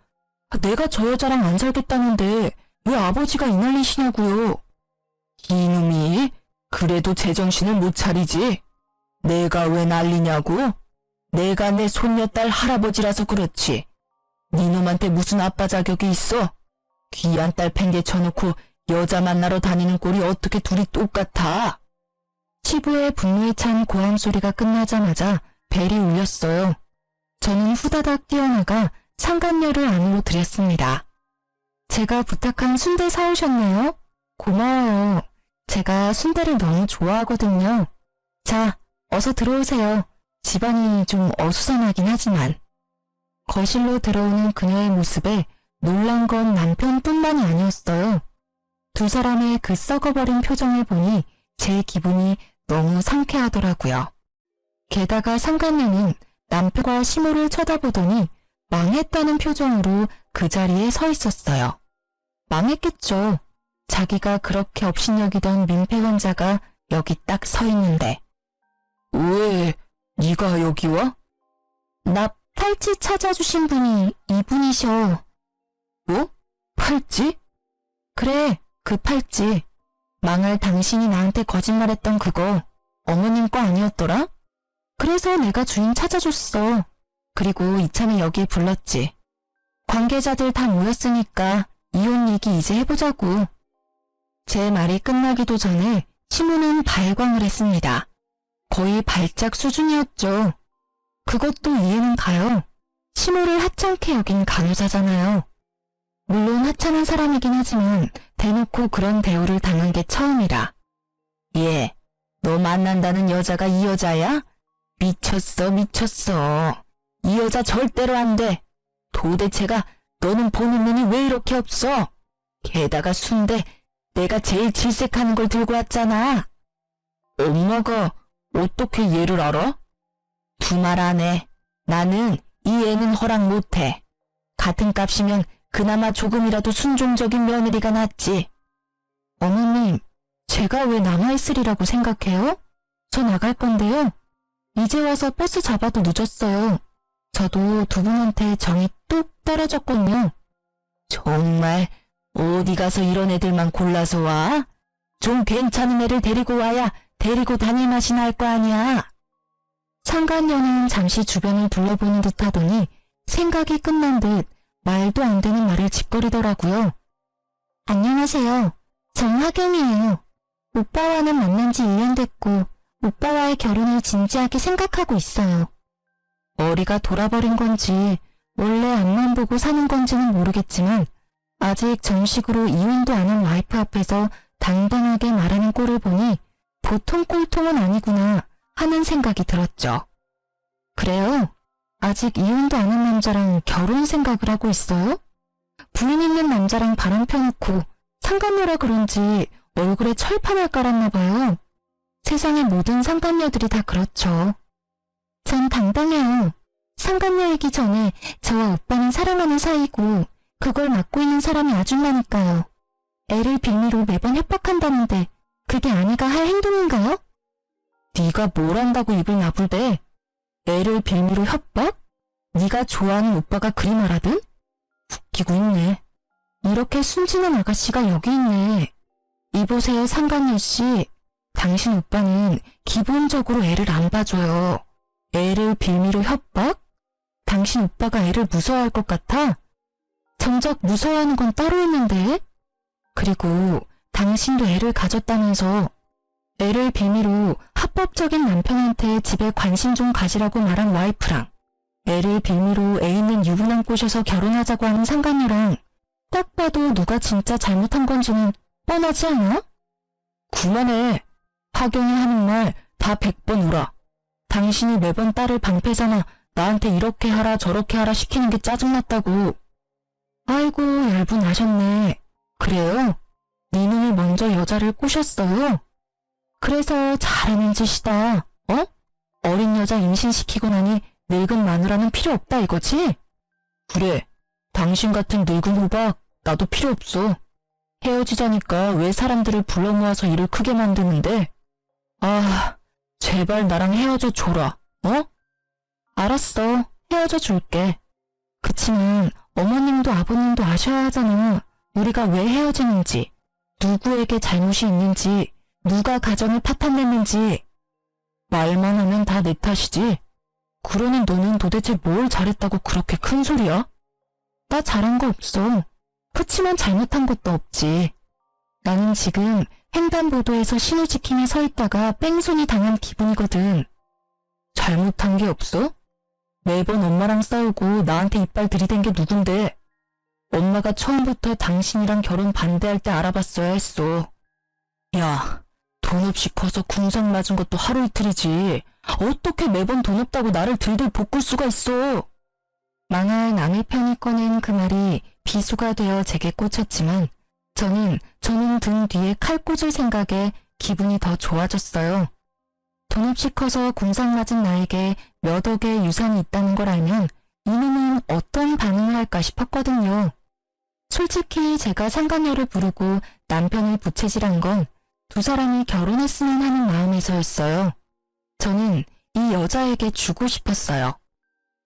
Speaker 1: 내가 저 여자랑 안 살겠다는데 왜 아버지가 이 난리시냐고요. 이놈이 그래도 제정신을 못 차리지. 내가 왜 난리냐고? 내가 내 손녀딸 할아버지라서 그렇지. 니놈한테 무슨 아빠 자격이 있어? 귀한 딸 팽개 쳐놓고 여자 만나러 다니는 꼴이 어떻게 둘이 똑같아? 시부의 분노에 찬 고함 소리가 끝나자마자 벨이 울렸어요. 저는 후다닥 뛰어나가 상간녀를 안으로 들였습니다. 제가 부탁한 순대 사오셨네요? 고마워요. 제가 순대를 너무 좋아하거든요. 자, 어서 들어오세요. 집안이 좀 어수선하긴 하지만. 거실로 들어오는 그녀의 모습에 놀란 건 남편뿐만이 아니었어요. 두 사람의 그 썩어버린 표정을 보니 제 기분이 너무 상쾌하더라고요. 게다가 상간녀는 남편과 시모를 쳐다보더니 망했다는 표정으로 그 자리에 서 있었어요. 망했겠죠. 자기가 그렇게 업신여기던 민폐 환자가 여기 딱 서 있는데. 왜 네가 여기 와? 나 팔찌 찾아주신 분이 이분이셔. 뭐? 팔찌? 그래, 그 팔찌. 망할 당신이 나한테 거짓말했던 그거 어머님 거 아니었더라? 그래서 내가 주인 찾아줬어. 그리고 이참에 여기에 불렀지. 관계자들 다 모였으니까 이혼 얘기 이제 해보자고. 제 말이 끝나기도 전에 시모는 발광을 했습니다. 거의 발작 수준이었죠. 그것도 이해는 가요. 시모를 하찮게 여긴 간호사잖아요. 물론 하찮은 사람이긴 하지만 대놓고 그런 대우를 당한 게 처음이라. 예, 너 만난다는 여자가 이 여자야? 미쳤어, 미쳤어. 이 여자 절대로 안 돼. 도대체가 너는 보는 눈이 왜 이렇게 없어? 게다가 순대 내가 제일 질색하는 걸 들고 왔잖아. 엄마가 어떻게 얘를 알아? 두말 안 해. 나는 이 애는 허락 못해. 같은 값이면 그나마 조금이라도 순종적인 며느리가 낫지. 어머님, 제가 왜 남아있으리라고 생각해요? 저 나갈 건데요. 이제 와서 버스 잡아도 늦었어요. 저도 두 분한테 정이 뚝 떨어졌거든요. 정말 어디 가서 이런 애들만 골라서 와? 좀 괜찮은 애를 데리고 와야 데리고 다닐 맛이 날 거 아니야. 상간녀는 잠시 주변을 둘러보는 듯 하더니 생각이 끝난 듯 말도 안 되는 말을 짓거리더라고요. 안녕하세요. 전 하경이에요. 오빠와는 만난 지 1년 됐고 오빠와의 결혼을 진지하게 생각하고 있어요. 머리가 돌아버린 건지 원래 앞만 보고 사는 건지는 모르겠지만 아직 정식으로 이혼도 안 한 와이프 앞에서 당당하게 말하는 꼴을 보니 보통 꼴통은 아니구나 하는 생각이 들었죠. 그래요? 아직 이혼도 안 한 남자랑 결혼 생각을 하고 있어요? 부인 있는 남자랑 바람 펴놓고 상간녀라 그런지 얼굴에 철판을 깔았나 봐요. 세상의 모든 상간녀들이 다 그렇죠. 전 당당해요. 상간녀이기 전에 저와 오빠는 사랑하는 사이고 그걸 맡고 있는 사람이 아줌마니까요. 애를 빌미로 매번 협박한다는데 그게 아내가 할 행동인가요? 네가 뭘 안다고 입을 나불대? 애를 빌미로 협박? 네가 좋아하는 오빠가 그리 말하든? 웃기고 있네. 이렇게 순진한 아가씨가 여기 있네. 이보세요 상간녀씨. 당신 오빠는 기본적으로 애를 안 봐줘요. 애를 빌미로 협박? 당신 오빠가 애를 무서워할 것 같아? 정작 무서워하는 건 따로 있는데? 그리고 당신도 애를 가졌다면서 애를 빌미로 합법적인 남편한테 집에 관심 좀 가지라고 말한 와이프랑 애를 빌미로 애 있는 유부남 꼬셔서 결혼하자고 하는 상간녀랑 딱 봐도 누가 진짜 잘못한 건지는 뻔하지 않아? 그만해. 하경이 하는 말 다 100번 울어. 당신이 매번 딸을 방패삼아 나한테 이렇게 하라 저렇게 하라 시키는 게 짜증났다고. 아이고 얄분하셨네. 그래요? 네 놈이 먼저 여자를 꼬셨어요? 그래서 잘하는 짓이다. 어? 어린 여자 임신시키고 나니 늙은 마누라는 필요 없다 이거지? 그래. 당신 같은 늙은 호박 나도 필요 없어. 헤어지자니까 왜 사람들을 불러 모아서 일을 크게 만드는데? 아, 제발 나랑 헤어져 줘라. 어? 알았어. 헤어져 줄게. 그치만 어머님도 아버님도 아셔야 하잖아. 우리가 왜 헤어지는지, 누구에게 잘못이 있는지, 누가 가정을 파탄냈는지. 말만 하면 다 내 탓이지. 그러니 너는 도대체 뭘 잘했다고 그렇게 큰 소리야? 나 잘한 거 없어. 그치만 잘못한 것도 없지. 나는 지금 횡단보도에서 신호 지킴에 서 있다가 뺑소니 당한 기분이거든. 잘못한 게 없어? 매번 엄마랑 싸우고 나한테 이빨 들이댄 게 누군데? 엄마가 처음부터 당신이랑 결혼 반대할 때 알아봤어야 했어. 야, 돈 없이 커서 궁상 맞은 것도 하루 이틀이지. 어떻게 매번 돈 없다고 나를 들들 볶을 수가 있어? 망할 남의 편이 꺼낸 그 말이 비수가 되어 제게 꽂혔지만 저는 등 뒤에 칼 꽂을 생각에 기분이 더 좋아졌어요. 돈 없이 커서 궁상 맞은 나에게 몇 억의 유산이 있다는 걸 알면 이놈은 어떤 반응을 할까 싶었거든요. 솔직히 제가 상간녀를 부르고 남편을 부채질한 건 두 사람이 결혼했으면 하는 마음에서였어요. 저는 이 여자에게 주고 싶었어요.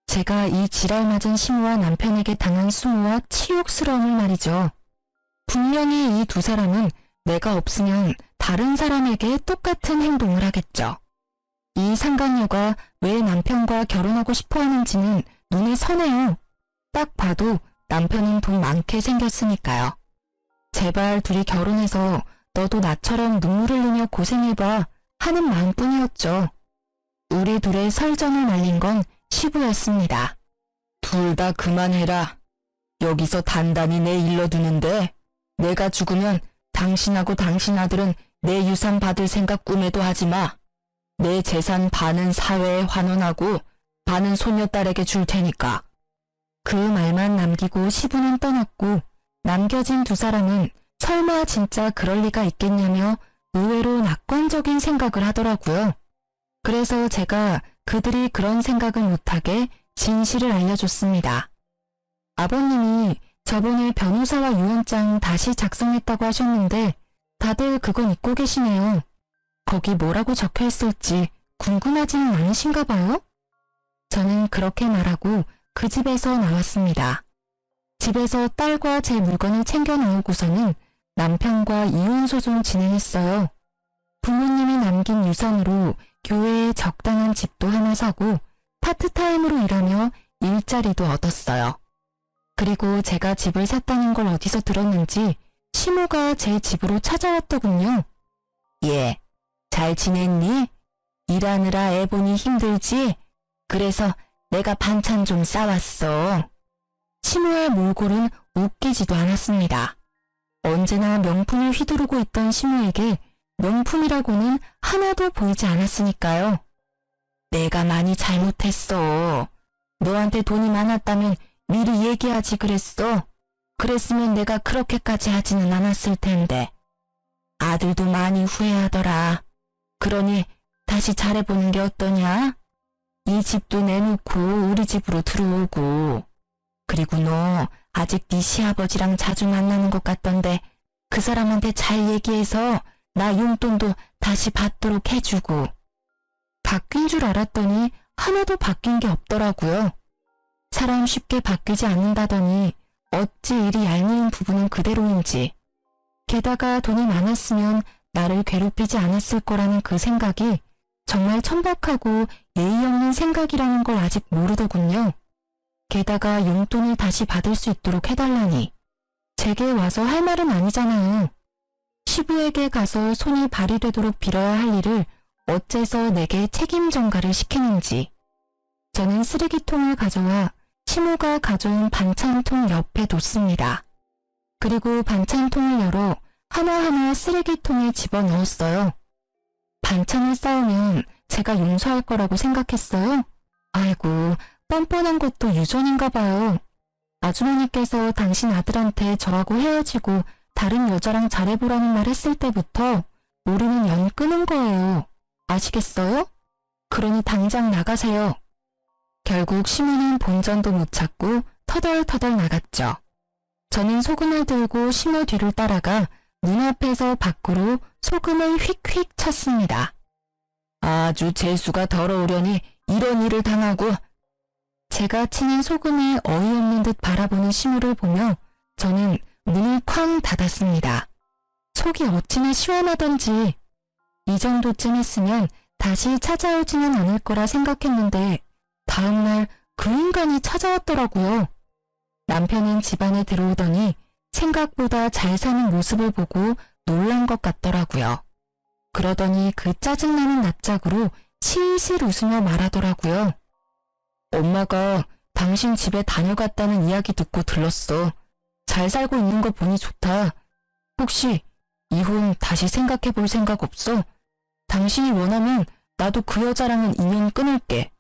Speaker 1: 제가 이 지랄 맞은 시무와 남편에게 당한 수모와 치욕스러움을 말이죠. 분명히 이 두 사람은 내가 없으면 다른 사람에게 똑같은 행동을 하겠죠. 이 상간녀가 왜 남편과 결혼하고 싶어 하는지는 눈에 선해요. 딱 봐도 남편은 돈 많게 생겼으니까요. 제발 둘이 결혼해서 너도 나처럼 눈물을 흘리며 고생해봐 하는 마음뿐이었죠. 우리 둘의 설정을 날린 건 시부였습니다. 둘 다 그만해라. 여기서 단단히 내 일러두는데 내가 죽으면 당신하고 당신 아들은 내 유산 받을 생각 꿈에도 하지 마. 내 재산 반은 사회에 환원하고 반은 소녀딸에게 줄 테니까. 그 말만 남기고 시부는 떠났고 남겨진 두 사람은 설마 진짜 그럴 리가 있겠냐며 의외로 낙관적인 생각을 하더라고요. 그래서 제가 그들이 그런 생각을 못하게 진실을 알려줬습니다. 아버님이 저번에 변호사와 유언장 다시 작성했다고 하셨는데 다들 그건 잊고 계시네요. 거기 뭐라고 적혀 있을지 궁금하지는 않으신가 봐요? 저는 그렇게 말하고 그 집에서 나왔습니다. 집에서 딸과 제 물건을 챙겨 나오고서는 남편과 이혼소송 진행했어요. 부모님이 남긴 유산으로 교회에 적당한 집도 하나 사고 파트타임으로 일하며 일자리도 얻었어요. 그리고 제가 집을 샀다는 걸 어디서 들었는지 시모가 제 집으로 찾아왔더군요. 예, 잘 지냈니? 일하느라 애 보니 힘들지? 그래서 내가 반찬 좀 싸왔어. 시모의 몰골은 웃기지도 않았습니다. 언제나 명품을 휘두르고 있던 시모에게 명품이라고는 하나도 보이지 않았으니까요. 내가 많이 잘못했어. 너한테 돈이 많았다면 미리 얘기하지 그랬어. 그랬으면 내가 그렇게까지 하지는 않았을 텐데. 아들도 많이 후회하더라. 그러니 다시 잘해보는 게 어떠냐? 이 집도 내놓고 우리 집으로 들어오고. 그리고 너 아직 네 시아버지랑 자주 만나는 것 같던데 그 사람한테 잘 얘기해서 나 용돈도 다시 받도록 해주고. 바뀐 줄 알았더니 하나도 바뀐 게 없더라고요. 사람 쉽게 바뀌지 않는다더니 어찌 이리 얄미운 부분은 그대로인지. 게다가 돈이 많았으면 나를 괴롭히지 않았을 거라는 그 생각이 정말 천박하고 예의 없는 생각이라는 걸 아직 모르더군요. 게다가 용돈을 다시 받을 수 있도록 해달라니. 제게 와서 할 말은 아니잖아요. 시부에게 가서 손이 발휘되도록 빌어야 할 일을 어째서 내게 책임 전가를 시키는지. 저는 쓰레기통을 가져와 시모가 가져온 반찬통 옆에 뒀습니다. 그리고 반찬통을 열어 하나하나 쓰레기통에 집어넣었어요. 반찬을 싸우면 제가 용서할 거라고 생각했어요? 아이고, 뻔뻔한 것도 유전인가 봐요. 아주머니께서 당신 아들한테 저하고 헤어지고 다른 여자랑 잘해보라는 말 했을 때부터 우리는 연 끊은 거예요. 아시겠어요? 그러니 당장 나가세요. 결국 시모는 본전도 못 찾고 터덜터덜 나갔죠. 저는 소금을 들고 시모 뒤를 따라가 문 앞에서 밖으로 소금을 휙휙 쳤습니다. 아주 재수가 더러우려니 이런 일을 당하고. 제가 치는 소금에 어이없는 듯 바라보는 시모를 보며 저는 문을 쾅 닫았습니다. 속이 어찌나 시원하던지. 이 정도쯤 했으면 다시 찾아오지는 않을 거라 생각했는데 다음날 그 인간이 찾아왔더라고요. 남편은 집안에 들어오더니 생각보다 잘 사는 모습을 보고 놀란 것 같더라고요. 그러더니 그 짜증나는 낯짝으로 실실 웃으며 말하더라고요. 엄마가 당신 집에 다녀갔다는 이야기 듣고 들렀어. 잘 살고 있는 거 보니 좋다. 혹시 이혼 다시 생각해 볼 생각 없어? 당신이 원하면 나도 그 여자랑은 인연 끊을게.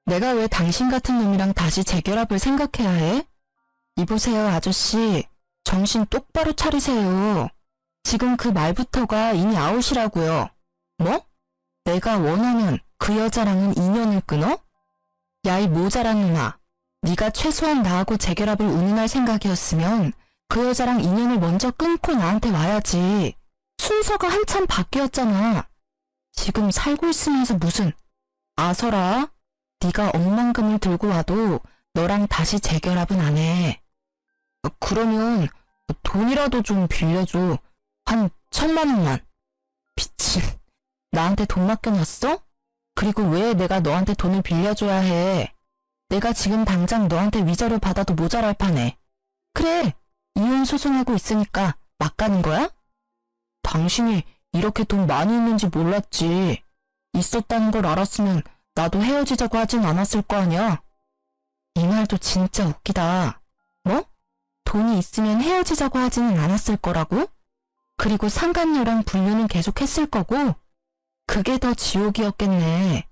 Speaker 1: 내가 왜 당신 같은 놈이랑 다시 재결합을 생각해야 해? 이보세요, 아저씨. 정신 똑바로 차리세요. 지금 그 말부터가 이미 아웃이라고요. 뭐? 내가 원하면 그 여자랑은 인연을 끊어? 야, 이 모자란 놈아. 네가 최소한 나하고 재결합을 운운할 생각이었으면 그 여자랑 인연을 먼저 끊고 나한테 와야지. 순서가 한참 바뀌었잖아. 지금 살고 있으면서 무슨. 아서라, 네가 억만금을 들고 와도 너랑 다시 재결합은 안 해. 그러면 돈이라도 좀 빌려줘. 한 1,000만 원만. 미친. 나한테 돈 맡겨놨어? 그리고 왜 내가 너한테 돈을 빌려줘야 해? 내가 지금 당장 너한테 위자료 받아도 모자랄 판에. 그래, 이혼 소송하고 있으니까 막 가는 거야? 당신이 이렇게 돈 많이 있는지 몰랐지. 있었다는 걸 알았으면 나도 헤어지자고 하진 않았을 거 아니야. 이 말도 진짜 웃기다. 뭐? 돈이 있으면 헤어지자고 하지는 않았을 거라고? 그리고 상간녀랑 분류는 계속했을 거고? 그게 더 지옥이었겠네.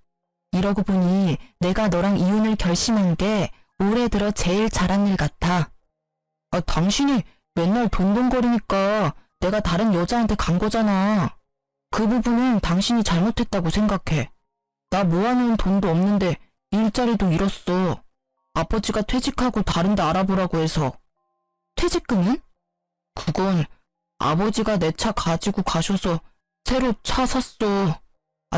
Speaker 1: 이러고 보니 내가 너랑 이혼을 결심한 게 올해 들어 제일 잘한 일 같아. 당신이 맨날 돈돈거리니까 내가 다른 여자한테 간 거잖아. 그 부분은 당신이 잘못했다고 생각해. 나 모아놓은 돈도 없는데 일자리도 잃었어. 아버지가 퇴직하고 다른 데 알아보라고 해서. 퇴직금은? 그건 아버지가 내 차 가지고 가셔서 새로 차 샀어.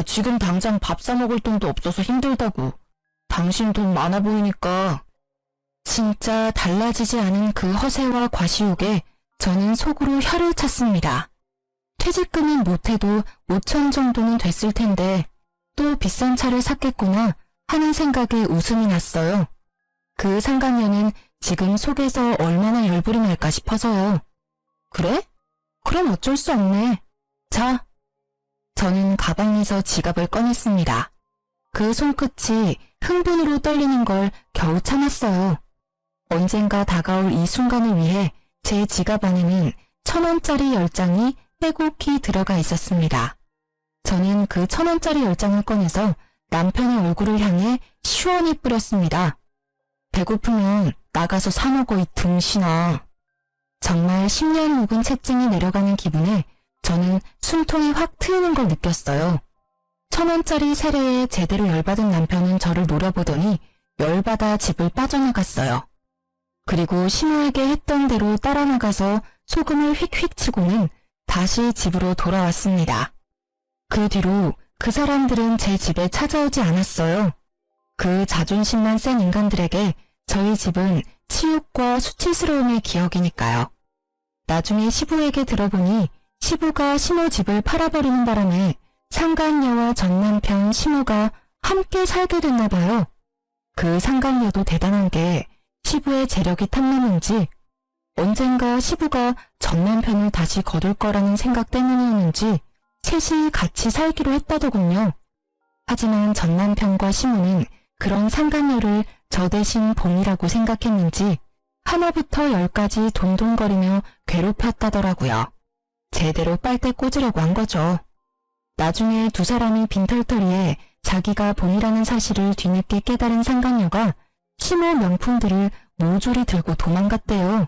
Speaker 1: 지금 당장 밥 사 먹을 돈도 없어서 힘들다고. 당신 돈 많아 보이니까. 진짜 달라지지 않은 그 허세와 과시욕에 저는 속으로 혀를 찼습니다. 퇴직금은 못해도 5천 정도는 됐을 텐데 또 비싼 차를 샀겠구나 하는 생각에 웃음이 났어요. 그 상간녀는 지금 속에서 얼마나 열불이 날까 싶어서요. 그래? 그럼 어쩔 수 없네. 자, 저는 가방에서 지갑을 꺼냈습니다. 그 손끝이 흥분으로 떨리는 걸 겨우 참았어요. 언젠가 다가올 이 순간을 위해 제 지갑 안에는 1,000원짜리 10장이 빼곡히 들어가 있었습니다. 저는 그 1,000원짜리 10장을 꺼내서 남편의 얼굴을 향해 시원히 뿌렸습니다. 배고프면 나가서 사 먹어 이 등신아. 정말 10년 묵은 채증이 내려가는 기분에 저는 숨통이 확 트이는 걸 느꼈어요. 1,000원짜리 세례에 제대로 열받은 남편은 저를 노려보더니 열받아 집을 빠져나갔어요. 그리고 시모에게 했던 대로 따라 나가서 소금을 휙휙 치고는 다시 집으로 돌아왔습니다. 그 뒤로 그 사람들은 제 집에 찾아오지 않았어요. 그 자존심만 센 인간들에게 저희 집은 치욕과 수치스러움의 기억이니까요. 나중에 시부에게 들어보니 시부가 시모 집을 팔아버리는 바람에 상간녀와 전 남편 시모가 함께 살게 됐나 봐요. 그 상간녀도 대단한 게 시부의 재력이 탐나는지 언젠가 시부가 전 남편을 다시 거둘 거라는 생각 때문이었는지 셋이 같이 살기로 했다더군요. 하지만 전 남편과 시모는 그런 상간녀를 저 대신 본이라고 생각했는지 하나부터 10까지 동동거리며 괴롭혔다더라고요. 제대로 빨대 꽂으려고 한 거죠. 나중에 두 사람이 빈털터리에 자기가 본이라는 사실을 뒤늦게 깨달은 상간녀가 시모 명품들을 모조리 들고 도망갔대요.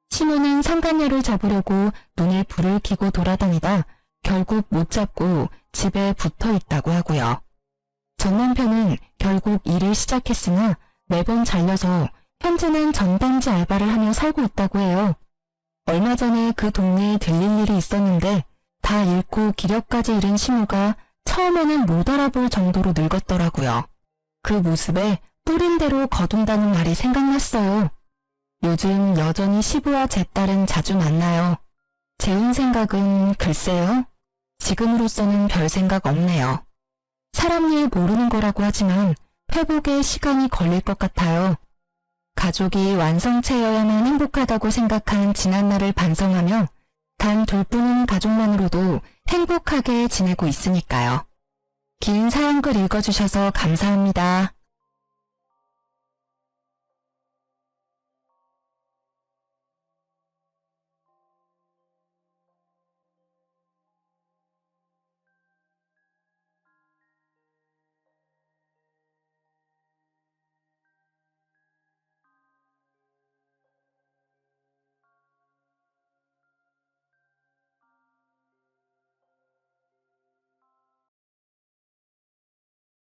Speaker 1: 시모는 상간녀를 잡으려고 눈에 불을 켜고 돌아다니다 결국 못 잡고 집에 붙어 있다고 하고요. 전 남편은 결국 일을 시작했으나 매번 잘려서 현재는 전단지 알바를 하며 살고 있다고 해요. 얼마 전에 그 동네에 들릴 일이 있었는데 다 잃고 기력까지 잃은 시모가 처음에는 못 알아볼 정도로 늙었더라고요. 그 모습에 뿌린 대로 거둔다는 말이 생각났어요. 요즘 여전히 시부와 제 딸은 자주 만나요. 재혼 생각은 글쎄요. 지금으로서는 별 생각 없네요. 사람 일 모르는 거라고 하지만 회복에 시간이 걸릴 것 같아요. 가족이 완성체여야만 행복하다고 생각한 지난날을 반성하며 단 둘뿐인 가족만으로도 행복하게 지내고 있으니까요. 긴 사연글 읽어주셔서 감사합니다.